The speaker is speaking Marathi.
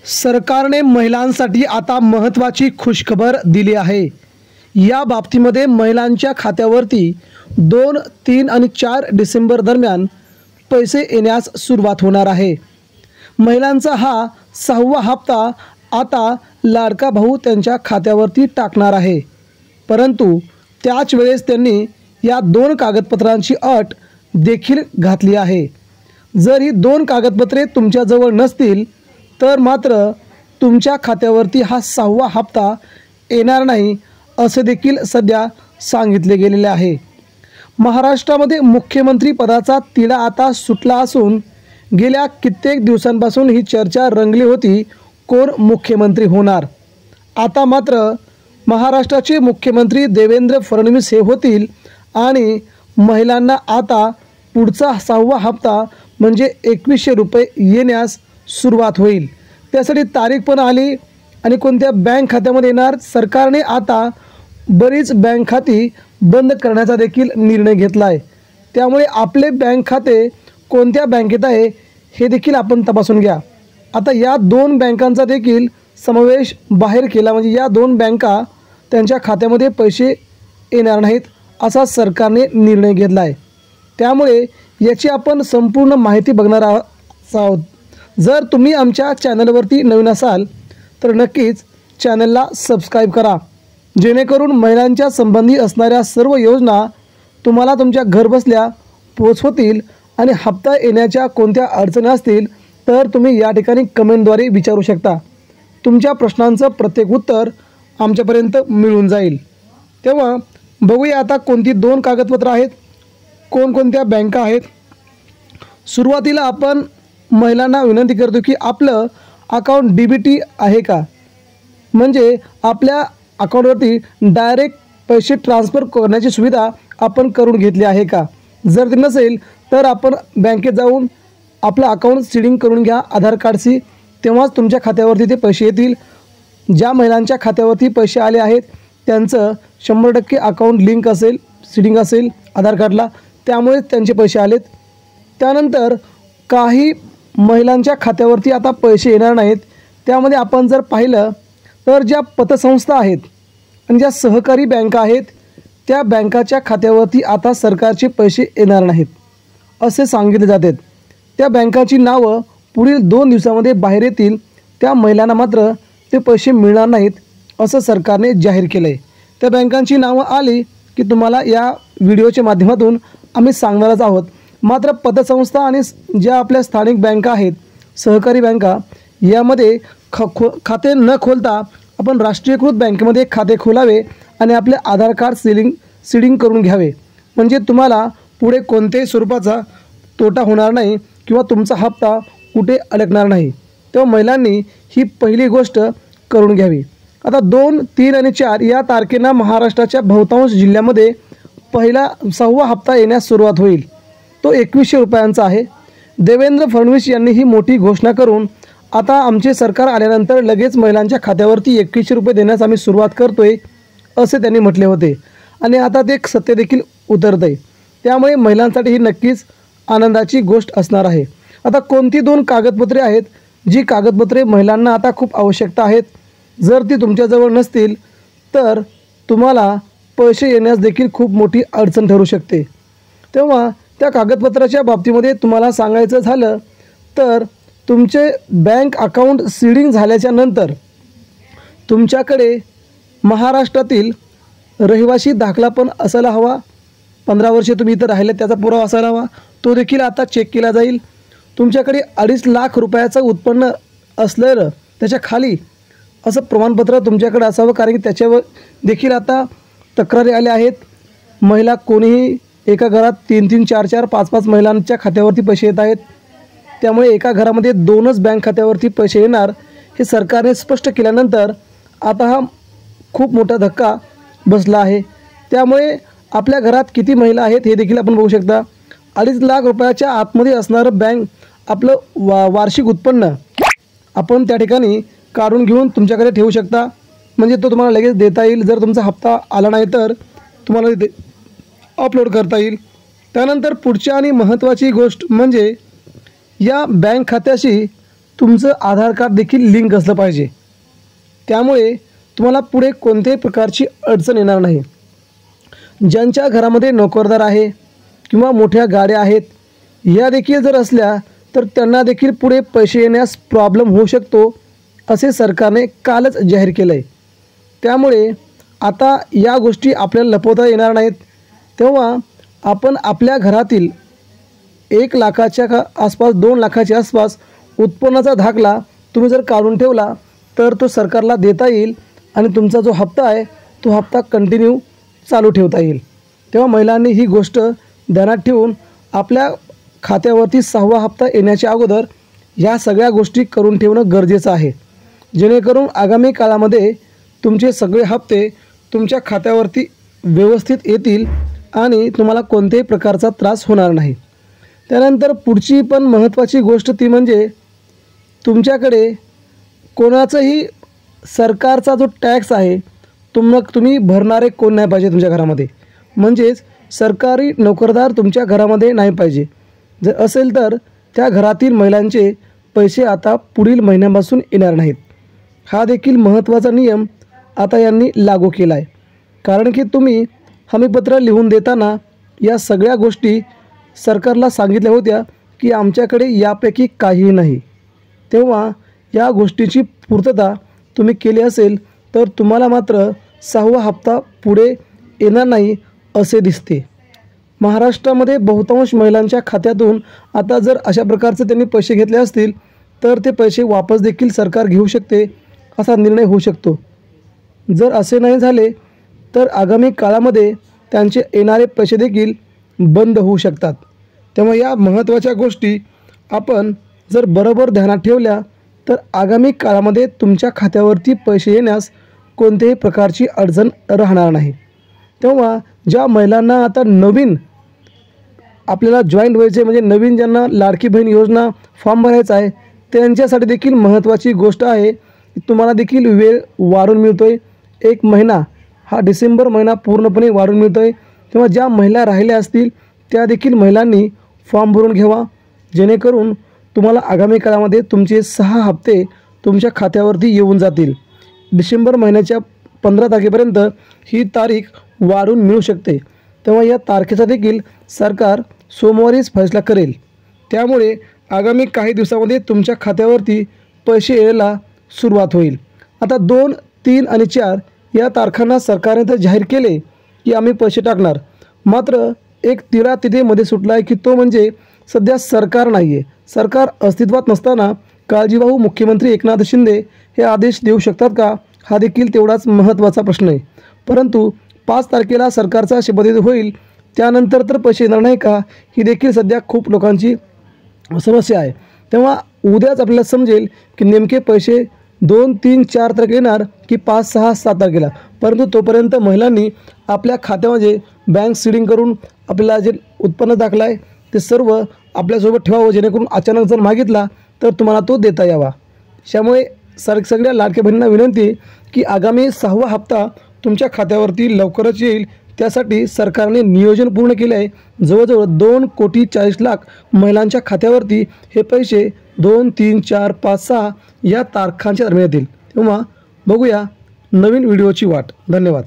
सरकारने महिलांसाठी आता महत्त्वाची खुशखबर दिली आहे। या बाबतीमध्ये महिलांच्या खात्यावरती 2, 3 आणि 4 डिसेंबर दरम्यान पैसे येण्यास सुरुवात होणार आहे। महिलांचा हा 6वा हप्ता आता लाडका भाऊ त्यांच्या खात्यावरती टाकणार आहे। परंतु त्याच वेळेस त्यांनी या 2 कागदपत्रांची अट देखील घातली आहे। जर ही 2 कागदपत्रे तुमच्याजवळ नसतील तर मात्र तुमच्या खात्यावरती हा 6वा हप्ता येणार नाही असे देखील सध्या सांगितले गेलेले आहे। महाराष्ट्रामध्ये मुख्यमंत्री पदाचा तिढा आता सुटला असून गेल्या कित्येक दिवसांपासून ही चर्चा रंगली होती, कोण मुख्यमंत्री होणार। आता मात्र महाराष्ट्राचे मुख्यमंत्री देवेंद्र फडणवीस हे होतील आणि महिलांना आता पुढचा 6वा हप्ता म्हणजे 2100 रुपये येण्यास सुरुवात होईल। त्यासाठी तारीख पण आली आणि कोणत्या बँक खात्यामध्ये येणार। सरकारने आता बरीच बँक खाती बंद करण्याचा देखील निर्णय घेतला आहे। त्यामुळे आपले बँक खाते कोणत्या बँकेत आहे हे देखील आपण तपासून घ्या। आता या 2 बँकांचा देखील समावेश बाहेर केला म्हणजे या 2 बँका त्यांच्या खात्यामध्ये पैसे येणार नाहीत असा सरकारने निर्णय घेतला आहे। त्यामुळे याची आपण संपूर्ण माहिती बघणार आहोत। जर तुम्ही आमच्या चॅनलवरती नवीन असाल तर नक्कीच चॅनलला सबस्क्राईब करा, जेणेकरून महिलांच्या संबंधी असणाऱ्या सर्व योजना तुम्हाला तुमच्या घरबसल्या पोहोचवतील। आणि हप्ता येण्याच्या कोणत्या अडचणी असतील तर तुम्ही या ठिकाणी कमेंटद्वारे विचारू शकता। तुमच्या प्रश्नांचं प्रत्येक उत्तर आमच्यापर्यंत मिळून जाईल। तेव्हा बघूया आता कोणती 2 कागदपत्र आहेत, कोणकोणत्या बँका आहेत। सुरुवातीला आपण महिलांना विनंती करतो की आपलं अकाउंट डीबीटी आहे का, म्हणजे आपल्या अकाउंटवरती डायरेक्ट पैसे ट्रान्सफर करण्याची सुविधा आपण करून घेतली आहे का। जर ते नसेल तर आपण बँकेत जाऊन आपलं अकाउंट सीडिंग करून घ्या आधार कार्डशी, तेव्हाच तुमच्या खात्यावरती ते पैसे येतील। ज्या महिलांच्या खात्यावरती पैसे आले आहेत त्यांचं 100% अकाउंट लिंक असेल, सीडिंग असेल आधार कार्डला, त्यामुळे त्यांचे पैसे आलेत। त्यानंतर काही महिलांच्या खात्यावरती आता पैसे येणार नाहीत। त्यामध्ये आपण जर पाहिलं तर ज्या पतसंस्था आहेत आणि ज्या सहकारी बँका आहेत त्या बँकाच्या खात्यावरती आता सरकारचे पैसे येणार नाहीत असे सांगितले जाते। त्या बँकाची नावं पुढील 2 दिवसामध्ये बाहेर येतील। त्या महिलांना मात्र ते पैसे मिळणार नाहीत असं सरकारने जाहीर केलं आहे। त्या बँकांची नावं आली की तुम्हाला या व्हिडिओच्या माध्यमातून आम्ही सांगणारच आहोत। मात्र पतसंस्था आणि ज्या आपल्या स्थानिक बँका आहेत, सहकारी बँका, यामध्ये खाते न खोलता आपण राष्ट्रीयकृत बँकेमध्ये खाते खोलावे आणि आपले आधार कार्ड सीडिंग करून घ्यावे, म्हणजे तुम्हाला पुढे कोणत्याही स्वरूपाचा तोटा होणार नाही किंवा तुमचा हप्ता कुठे अडकणार नाही। तेव्हा महिलांनी ही पहिली गोष्ट करून घ्यावी। आता 2, 3 आणि 4 या तारखेला महाराष्ट्राच्या बहुतांश जिल्ह्यामध्ये पहिला 6वा हप्ता येण्यास सुरुवात होईल। तो 2100 रुपयांचा आहे। देवेंद्र फडणवीस यांनी ही मोठी घोषणा करून आता आमचे सरकार आल्यानंतर लगेच महिलांच्या खात्यावरती 2100 रुपये देण्यास आम्ही सुरुवात करतोय असे त्यांनी म्हटले होते आणि आता ते सत्य देखील उतरत आहे। त्यामुळे महिलांसाठी ही नक्कीच आनंदाची गोष्ट असणार आहे। आता कोणती 2 कागदपत्रे आहेत जी कागदपत्रे महिलांना आता खूप आवश्यकता आहेत, जर ती तुमच्याजवळ नसतील तर तुम्हाला पैसे येण्यास देखील खूप मोठी अडचण ठरू शकते। तेव्हा त्या कागदपत्राच्या बाबतीमध्ये तुम्हाला सांगायचं झालं तर तुमचे बँक अकाउंट सीडिंग झाल्याच्या नंतर तुमच्याकडे महाराष्ट्रातील रहिवासी दाखला पण असायला हवा। 15 वर्षे तुम्ही इथं राहिले त्याचा पुरावा असायला हवा, तो देखील आता चेक केला जाईल। तुमच्याकडे 2.5 लाख रुपयाचं उत्पन्न असलेलं त्याच्या खाली असं प्रमाणपत्र तुमच्याकडे असावं, कारण की त्याच्यावर देखील आता तक्रारी आल्या आहेत। महिला कोणीही एका घरात 3-3, 4-4, 5-5 महिलांच्या खात्यावरती पैसे येत आहेत। त्यामुळे एका घरामध्ये 2च बँक खात्यावरती पैसे येणार हे सरकारने स्पष्ट केल्यानंतर आता हा खूप मोठा धक्का बसला आहे। त्यामुळे आपल्या घरात किती महिला आहेत हे देखील आपण बघू शकता। 2.5 लाख रुपयाच्या आतमध्ये असणारं बँक आपलं वार्षिक उत्पन्न आपण त्या ठिकाणी काढून घेऊन तुमच्याकडे ठेवू शकता, म्हणजे तो तुम्हाला लगेच देता येईल। जर तुमचा हप्ता आला नाही तर तुम्हाला अपलोड करता येईल। त्यानंतर पुढची आणि महत्त्वाची गोष्ट म्हणजे या बँक खात्याशी तुमचं आधार कार्ड देखील लिंक असलं पाहिजे. त्यामुळे तुम्हाला पुढे कोणत्याही प्रकारची अडचण येणार नाही. ज्यांच्या घरामध्ये नोकरदार आहे किंवा मोठ्या गाड्या आहेत या देखील जर असल्या तर त्यांना देखील पुढे पैसे येण्यास प्रॉब्लेम होऊ शकतो असे सरकारने कालच जाहीर केलं आहे. त्यामुळे आता या गोष्टी आपल्याला लपवता येणार नाहीत. तेव्हा आपण आपल्या घरातील 1 लाखाच्या आसपास 2 लाखाच्या आसपास उत्पन्नाचा दाखला तुम्ही जर काढून ठेवला तर तो सरकारला देता येईल आणि तुमचा जो हप्ता आहे तो हप्ता कंटिन्यू चालू ठेवता येईल. तेव्हा महिलांनी ही गोष्ट ध्यानात ठेवून आपल्या खात्यावरती 6वा हप्ता येण्याच्या अगोदर ह्या सगळ्या गोष्टी करून ठेवणं गरजेचं आहे, जेणेकरून आगामी काळामध्ये तुमचे सगळे हप्ते तुमच्या खात्यावरती व्यवस्थित येतील आणि तुम्हाला कोणत्याही प्रकारचा त्रास होणार नाही. त्यानंतर पुढची पण महत्त्वाची गोष्ट ती म्हणजे तुमच्याकडे कोणाचंही सरकारचा जो टॅक्स आहे तुम्ही भरणारे कोण नाही पाहिजे तुमच्या घरामध्ये. म्हणजेच सरकारी नोकरदार तुमच्या घरामध्ये नाही पाहिजे. जर असेल तर त्या घरातील महिलांचे पैसे आता पुढील महिन्यापासून येणार नाहीत. हा देखील महत्त्वाचा नियम आता यांनी लागू केला आहे. कारण की तुम्ही हमीपत्र लिहून देताना या सगळ्या गोष्टी सरकारला सांगितल्या होत्या की आमच्याकडे यापैकी काहीही नाही. तेव्हा या गोष्टीची पूर्तता तुम्ही केली असेल तर तुम्हाला मात्र 6वा हप्ता पुढे येणार नाही असे दिसते. महाराष्ट्रामध्ये बहुतांश महिलांच्या खात्यातून आता जर अशा प्रकारचे त्यांनी पैसे घेतले असतील तर ते पैसे वापस देखील सरकार घेऊ शकते असा निर्णय होऊ शकतो. जर असे नाही झाले तर आगामी काळामध्ये त्यांचे येणारे पैसे देखील बंद होऊ शकतात. तेव्हा या महत्त्वाच्या गोष्टी आपण जर बरोबर ध्यानात ठेवल्या तर आगामी काळामध्ये तुमच्या खात्यावरती पैसे येण्यास कोणत्याही प्रकारची अडचण राहणार नाही. तेव्हा ज्या महिलांना आता नवीन आपल्याला जॉईंट व्हायचे म्हणजे नवीन ज्यांना लाडकी बहीण योजना फॉर्म भरायचा आहे त्यांच्यासाठी देखील महत्त्वाची गोष्ट आहे की तुम्हाला देखील वेळ वाढून मिळतो आहे. 1 महिना हा डिसेंबर महिना पूर्णपणे वाढून मिळतो आहे. तेव्हा ज्या महिला राहिल्या असतील त्या देखील महिलांनी फॉर्म भरून घ्यावा, जेणेकरून तुम्हाला आगामी काळामध्ये तुमचे 6 हप्ते तुमच्या खात्यावरती येऊन जातील. डिसेंबर महिन्याच्या 15 तारखेपर्यंत ही तारीख वाढून मिळू शकते. तेव्हा या तारखेचा देखील सरकार सोमवारीच फैसला करेल. त्यामुळे आगामी काही दिवसामध्ये तुमच्या खात्यावरती पैसे यायला सुरुवात होईल. आता 2, 3 आणि 4 या तारखांना सरकारने तर जाहीर केले की आम्ही पैसे टाकणार. मात्र एक तिढा तिथे मध्ये सुटला आहे की तो म्हणजे सध्या सरकार नाही आहे. सरकार अस्तित्वात नसताना काळजीवाहू मुख्यमंत्री एकनाथ शिंदे हे आदेश देऊ शकतात का, हा देखील तेवढाच महत्त्वाचा प्रश्न आहे. परंतु 5 तारखेला सरकारचा शपथविधी होईल त्यानंतर तर पैसे येणार नाही का, ही देखील सध्या खूप लोकांची समस्या आहे. तेव्हा उद्याच आपल्याला समजेल की नेमके पैसे 2, 3, 4 तारखेला येणार की 5, 6, 7 तारखेला. परंतु तोपर्यंत महिलांनी आपल्या खात्यामध्ये बँक सीडिंग करून आपल्याला जे उत्पन्न दाखला आहे ते सर्व आपल्यासोबत ठेवावं, जेणेकरून अचानक जर मागितला तर तुम्हाला तो देता यावा. त्यामुळे सगळ्या लाडक्या बहिणींना विनंती आहे की आगामी 6वा हप्ता तुमच्या खात्यावरती लवकरच येईल. त्यासाठी सरकारने नियोजन पूर्ण केले आहे. जवळजवळ 2,40,40,00,000 महिलांच्या खात्यावरती हे पैसे 2, 3, 4, 5, 6 या तारखांच्या दरम्यान येतील. तेव्हा बघूया नवीन व्हिडिओची वाट. धन्यवाद.